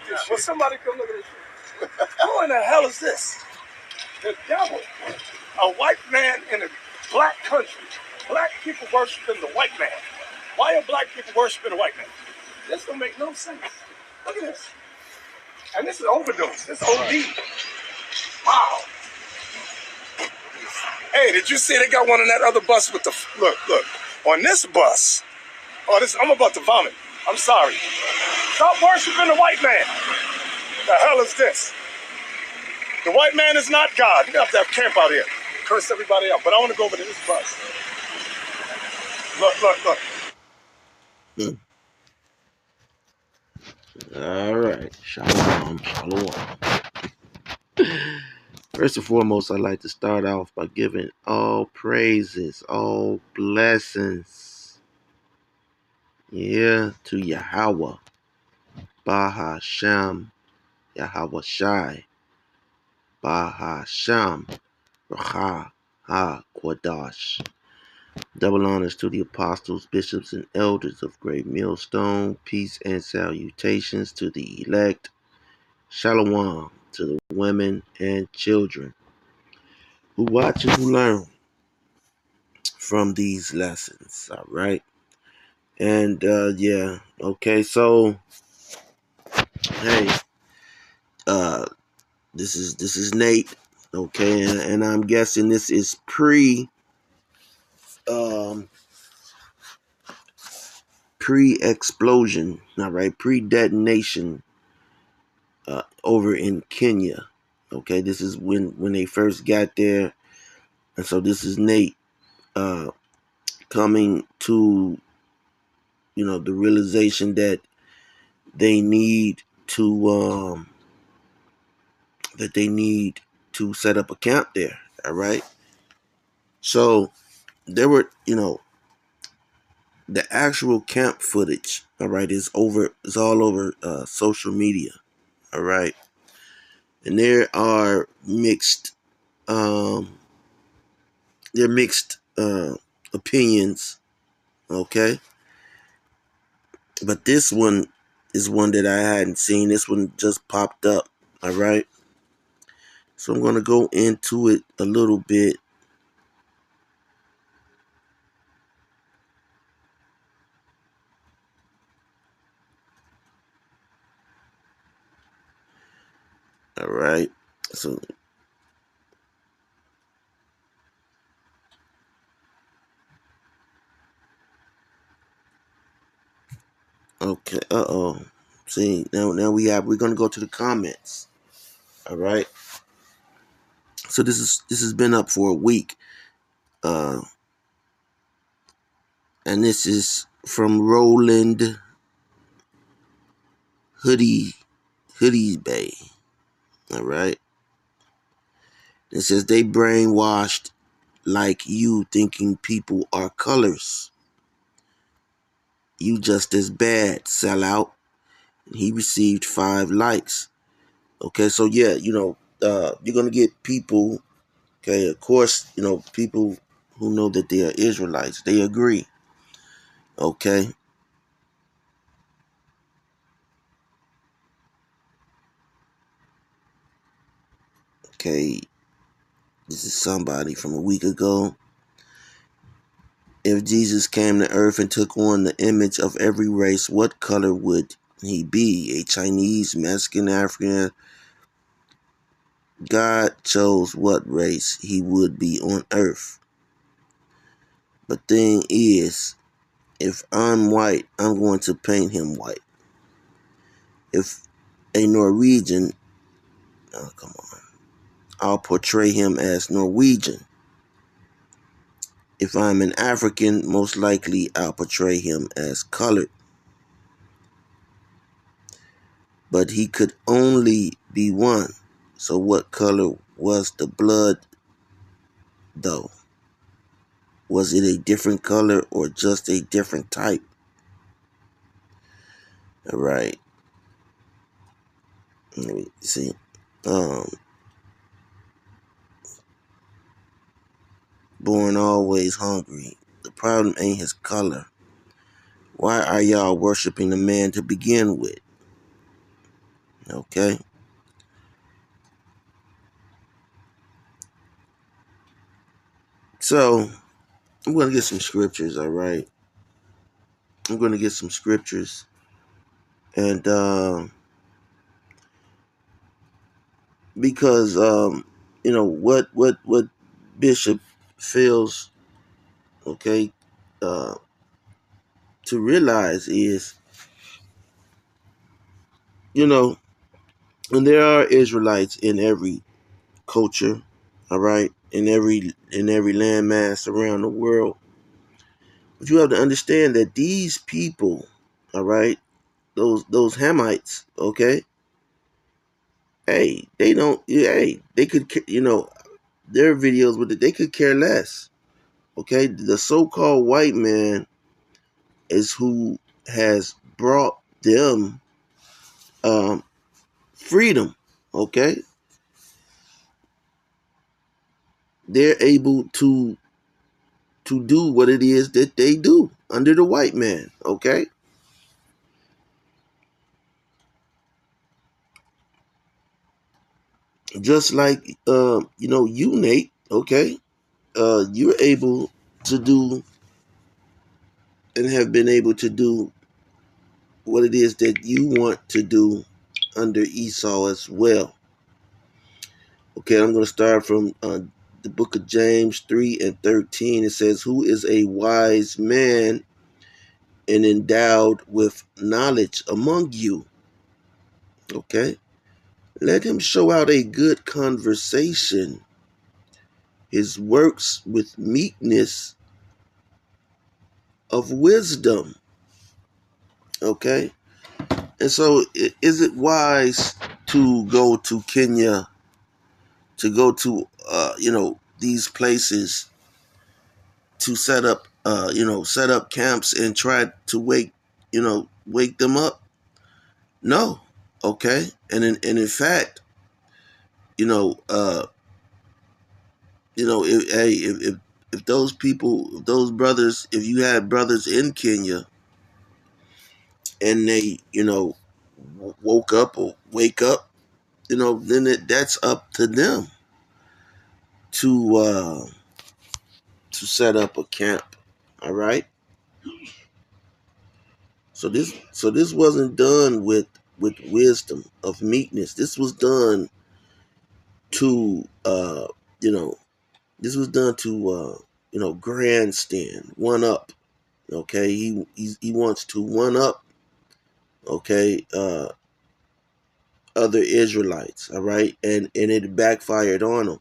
this shit. Well, somebody come look at this shit. Who in the hell is this? The devil. A white man in a black country. Black people worshiping the white man. Why are black people worshiping the white man? This don't make no sense. Look at this. And this is overdose. This is OD. Wow. Hey, did you see they got one on that other bus with the... Look. On this bus... Oh, this... I'm about to vomit. I'm sorry. Stop worshiping the white man. The hell is this? The white man is not God. You have to have camp out here. Curse everybody out. But I want to go over to this bus. Look. All right. Shalom. First and foremost, I'd like to start off by giving all praises, all blessings, to Yahweh, Bahasham, Yahweh Shai, Bahasham, Raha, Ha, Quadash. Double honors to the apostles, bishops, and elders of Great Millstone. Peace and salutations to the elect. Shalom to the women and children who watch and who learn from these lessons. All right. And okay, so hey, this is Nate, okay, and I'm guessing this is pre-explosion, all right, pre-detonation over in Kenya. Okay, this is when they first got there. And so this is Nate coming to the realization that they need to set up a camp there. All right. So there were, the actual camp footage, all right, is all over social media. All right. And there are mixed opinions, okay? But this one is one that I hadn't seen. This one just popped up, all right? So I'm going to go into it a little bit. All right. So okay. See, now we're going to go to the comments. All right. So this has been up for a week. And this is from Roland Hoodie Bay. All right. It says they brainwashed like you, thinking people are colors. You just as bad, sellout. He received 5 likes. Okay, so yeah, you're gonna get people. Okay, of course, people who know that they are Israelites. They agree. Okay. Okay, this is somebody from a week ago. If Jesus came to earth and took on the image of every race, what color would he be? A Chinese, Mexican, African? God chose what race he would be on earth. But thing is, if I'm white, I'm going to paint him white. If a Norwegian, oh, come on, I'll portray him as Norwegian. If I'm an African, most likely I'll portray him as colored. But he could only be one. So what color was the blood, though? Was it a different color or just a different type? All right. Let me see. Born always hungry. The problem ain't his color. Why are y'all worshiping the man to begin with? Okay. So I'm going to get some scriptures. All right. I'm going to get some scriptures, and because what Bishop fails, okay, uh, to realize is, you know, and there are Israelites in every culture, all right, in every landmass around the world. But you have to understand that these people, all right, those Hamites, okay, hey, they don't, hey, they could, their videos with it, they could care less, okay. The so-called white man is who has brought them freedom, okay. They're able to do what it is that they do under the white man, okay. Just like you, Nate, okay, you're able to do and have been able to do what it is that you want to do under Esau as well. Okay, I'm going to start from the book of James 3:13. It says, "Who is a wise man and endowed with knowledge among you?" Okay, let him show out a good conversation, his works with meekness of wisdom. Okay, and so is it wise to go to Kenya, to go to these places, to set up camps and try to wake them up? No. Okay, and in fact, you know uh if those people, if those brothers, if you had brothers in Kenya and they woke up or wake up, then that's up to them to set up a camp. All right. So this wasn't done with wisdom of meekness. This was done to you know this was done to grandstand, one up. Okay, he wants to one up. Okay, other Israelites. All right, and it backfired on him.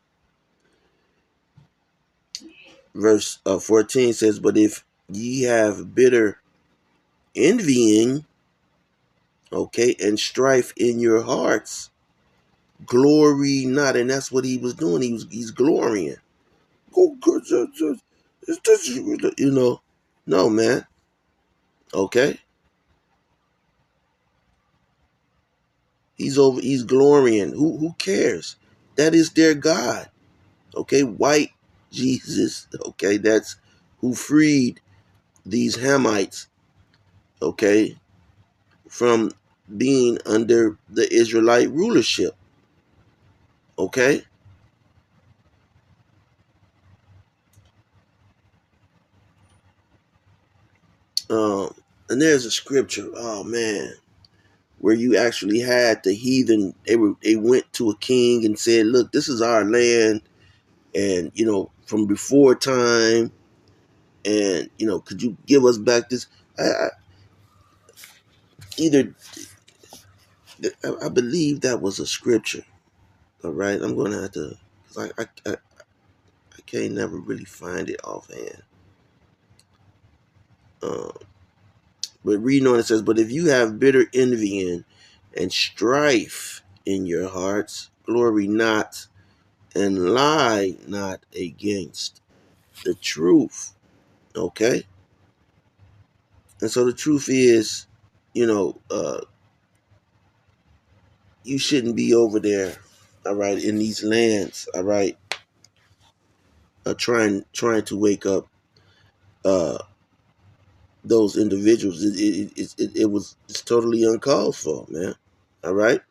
Verse 14 says, "But if ye have bitter envying, okay, and strife in your hearts, glory not." And that's what he was doing. He's glorying. Go, no, man. Okay, he's glorying. Who cares? That is their God. Okay, white Jesus. Okay, that's who freed these Hamites. Okay, from being under the Israelite rulership. Okay, um, and there's a scripture. Oh man, where you actually had the heathen. They went to a king and said, "Look, this is our land, and from before time, and could you give us back this?" Either I believe that was a scripture. All right, I'm gonna have to, because I can't never really find it offhand. Uh, but reading on, it says, "But if you have bitter envying and strife in your hearts, glory not and lie not against the truth." Okay, and so the truth is, you know, uh, you shouldn't be over there, all right, in these lands, all right, trying to wake up uh, those individuals. It's totally uncalled for, man. All right.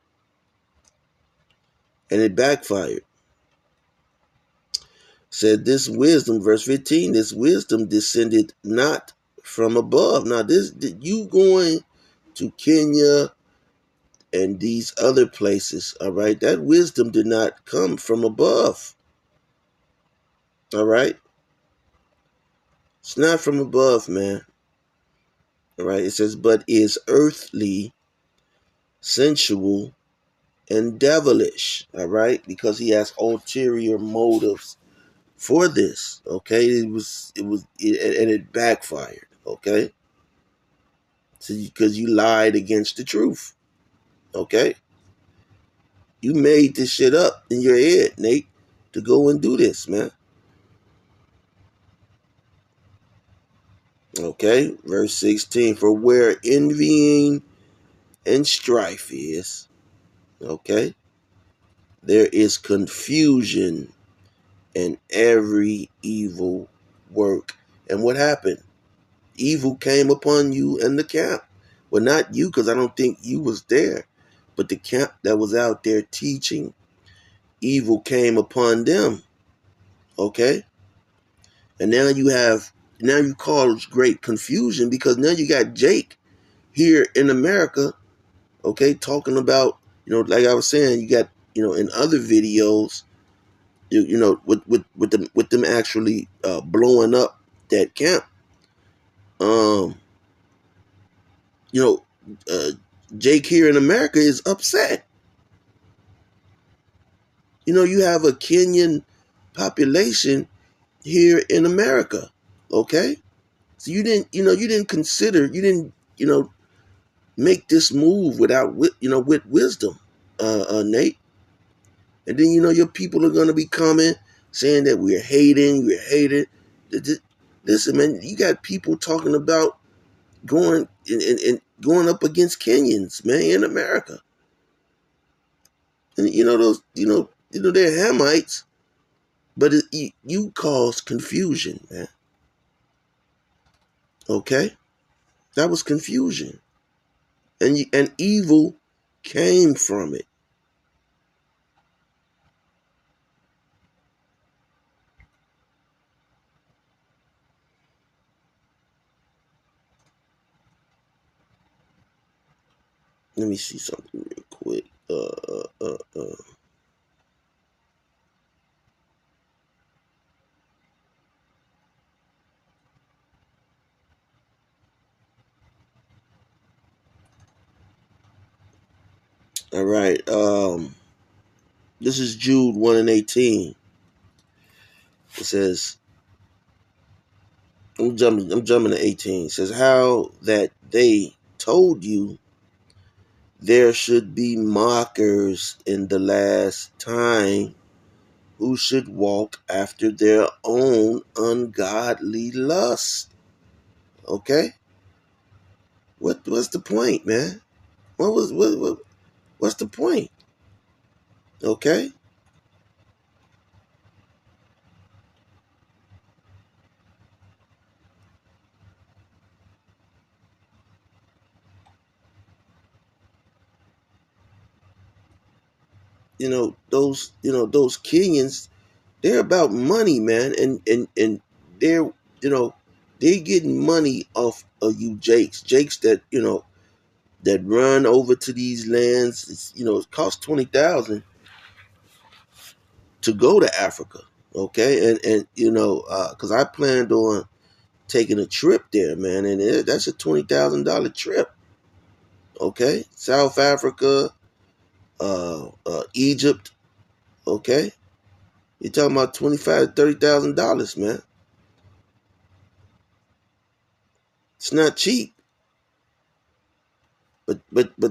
and it backfired. Said this wisdom, verse 15, this wisdom descended not from above. Now, this you going to Kenya and these other places, all right? That wisdom did not come from above, all right? It's not from above, man, all right? It says, but is earthly, sensual, and devilish, all right? Because he has ulterior motives for this, okay? And it backfired, okay? So because you lied against the truth, okay? You made this shit up in your head, Nate, to go and do this, man. Okay, verse 16, for where envying and strife is, okay, there is confusion in every evil work. And what happened? Evil came upon you and the camp. Well, not you, because I don't think you was there, but the camp that was out there teaching, evil came upon them, okay? And now you cause great confusion because now you got Jake here in America, okay, talking about, like I was saying, you got, in other videos, with them actually blowing up that camp. Um, you know, uh, Jake here in America is upset. You have a Kenyan population here in America, okay? So you didn't consider, you didn't, make this move with wisdom, Nate. And then your people are gonna be coming saying that we're hated. Listen, man, you got people talking about and going up against Kenyans, man, in America. And those, they're Hamites, but you cause confusion, man. Okay, that was confusion, and evil came from it. Let me see something real quick. All right. This is Jude 1:18. It says, I'm jumping to 18. It says, how that they told you there should be mockers in the last time who should walk after their own ungodly lust. Okay? What's the point, man? What's the point? Okay? Those Kenyans, they're about money, man, and they're they getting money off of you Jakes that run over to these lands. It costs 20,000 to go to Africa, okay, and because I planned on taking a trip there, man, and that's a $20,000 trip, okay, South Africa, Egypt, okay, you're talking about $25,000 to $30,000, man. It's not cheap. But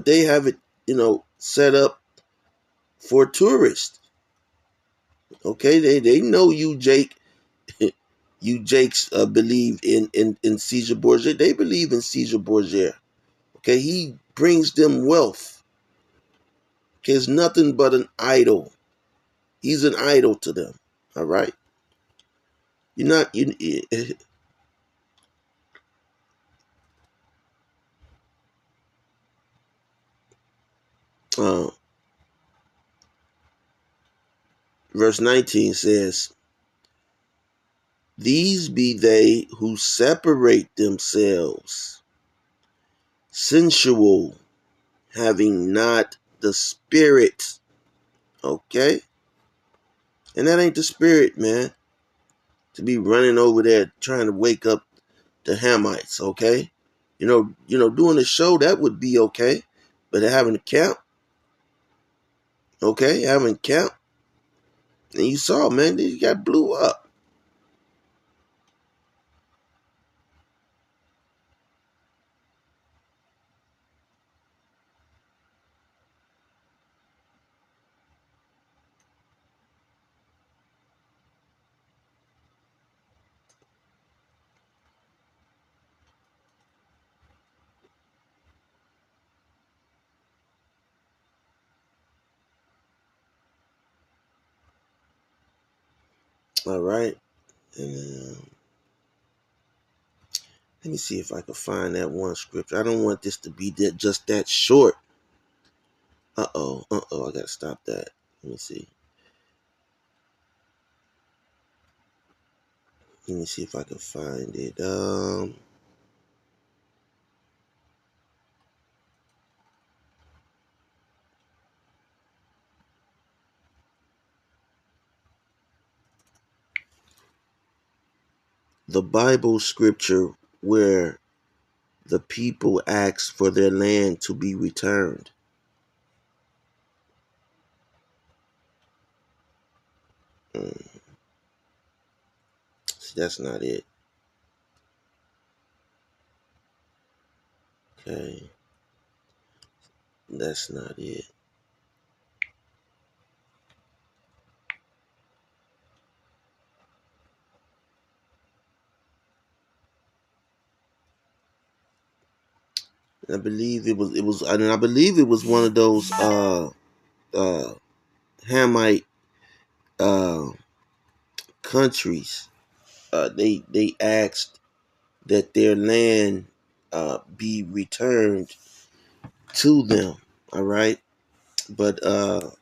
they have it, set up for tourists. Okay, they know you, Jake. You Jakes believe in Caesar Borgia. They believe in Caesar Borgia. Okay, he brings them wealth. Okay, it's nothing but an idol. He's an idol to them. All right, you're not you. Uh, verse 19 says, these be they who separate themselves, sensual, having not the spirit. Okay? And that ain't the spirit, man. To be running over there trying to wake up the Hamites, okay? Doing a show, that would be okay. But having a camp, okay, having a camp, and you saw, man, they got blew up. All right. And let me see if I can find that one scripture. I don't want this to be just that short. I gotta stop that. Let me see. Let me see if I can find it. The Bible scripture where the people asked for their land to be returned. That's not it. Okay. That's not it. I believe I believe it was one of those uh Hamite uh countries. They asked that their land be returned to them. All right. But I'll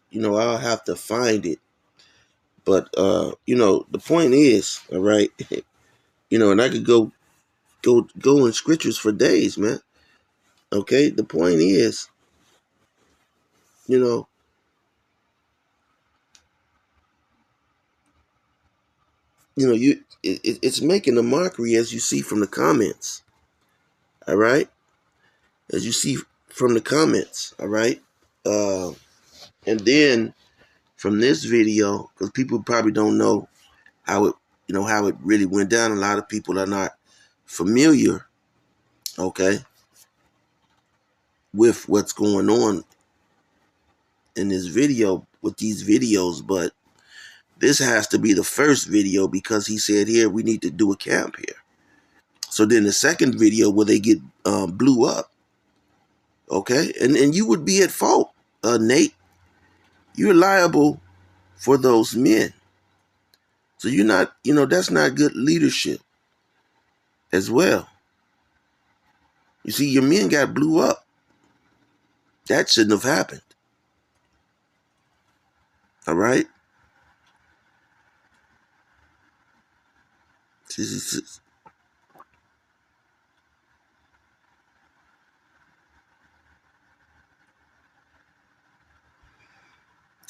have to find it. But the point is, all right, and I could go in scriptures for days, man. Okay, the point is, you know, it's making a mockery, as you see from the comments. All right, as you see from the comments. All right, and then from this video, because people probably don't know how it really went down. A lot of people are not familiar, okay, with what's going on in this video with these videos, but this has to be the first video because he said here we need to do a camp here. So then the second video where they get blew up, okay, and you would be at fault, Nate. You're liable for those men. So you're not, that's not good leadership as well. You see, your men got blew up. That shouldn't have happened. All right.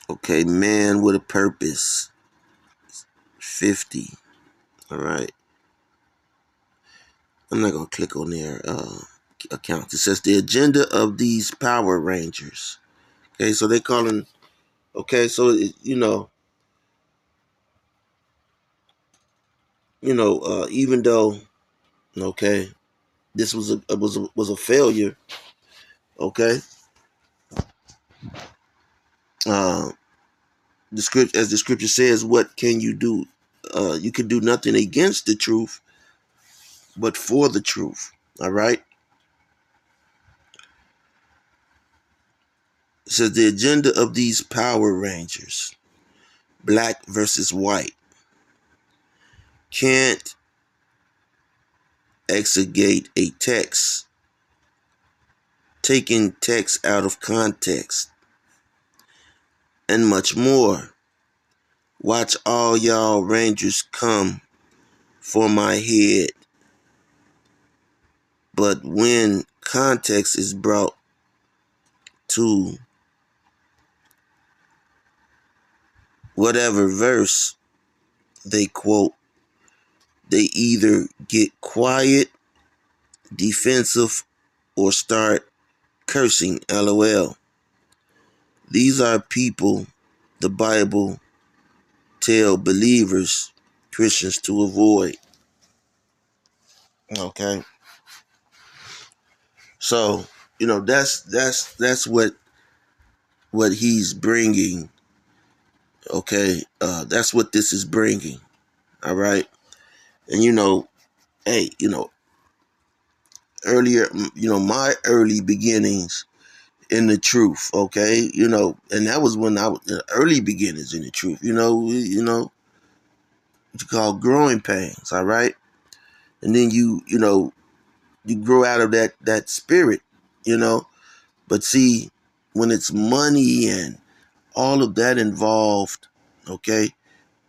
Okay, man with a purpose. 50. All right. I'm not going to click on their accounts. It says the agenda of these Power Rangers. Okay, so they're calling. Okay, so even though, okay, this was a failure. Okay, uh, as the scripture says, what can you do? You can do nothing against the truth, but for the truth. All right. It says the agenda of these Power Rangers, black versus white, can't exegete a text, taking text out of context, and much more Watch all y'all rangers come for my head. But when context is brought to whatever verse they quote, they either get quiet, defensive, or start cursing. LOL. These are people the Bible tell believers, Christians, to avoid. Okay. So, that's what he's bringing. Okay. That's what this is bringing. All right. And hey, earlier, my early beginnings in the truth, okay, and that was when I was early beginnings in the truth, what you call growing pains, all right, and then you grow out of that spirit, but see, when it's money and all of that involved, okay,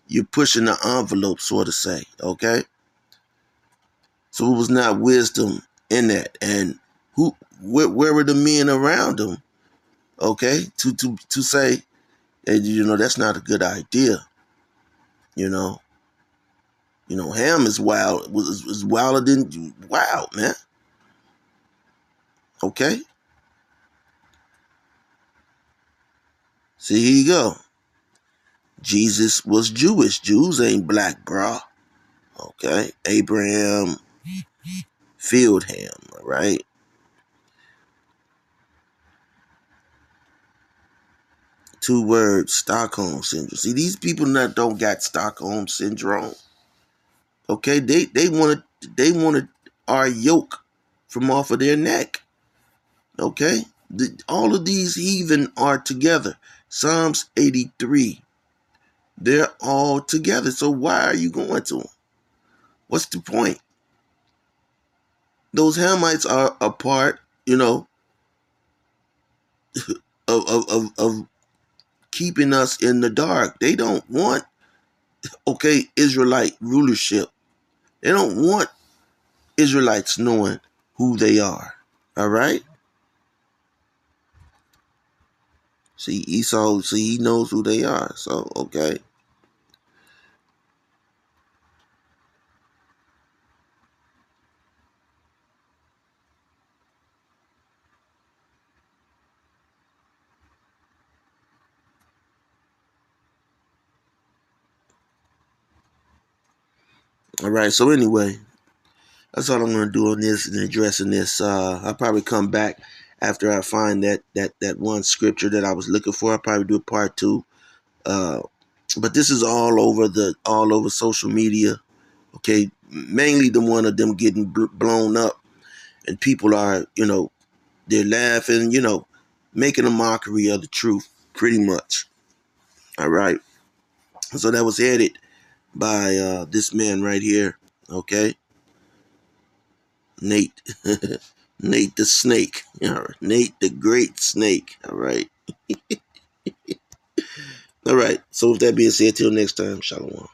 you're pushing the envelope, so to say, okay, so it was not wisdom in that, and where were the men around him, okay, to say, hey, that's not a good idea. You know, Ham is wild. Was wilder than wild, man. Okay. See, here you go. Jesus was Jewish. Jews ain't black, bro. Okay. Abraham filled Ham, all right? Two words, Stockholm syndrome. See, these people don't got Stockholm syndrome. Okay, they wanted our yoke from off of their neck. Okay, all of these heathen are together. Psalms 83, they're all together. So why are you going to them? What's the point? Those Hamites are a part, of keeping us in the dark. They don't want, Israelite rulership. They don't want Israelites knowing who they are. All right? See, Esau, he knows who they are. So, okay. All right. So, anyway, that's all I'm going to do on this and addressing this. I'll probably come back after I find that one scripture that I was looking for. I'll probably do a part two. But this is all over social media. Okay, mainly the one of them getting blown up, and people are, they're laughing, making a mockery of the truth, pretty much. All right. So that was headed by this man right here. Okay, Nate. Nate the Snake. Nate the Great Snake. All right. All right. So with that being said, till next time, Shalom.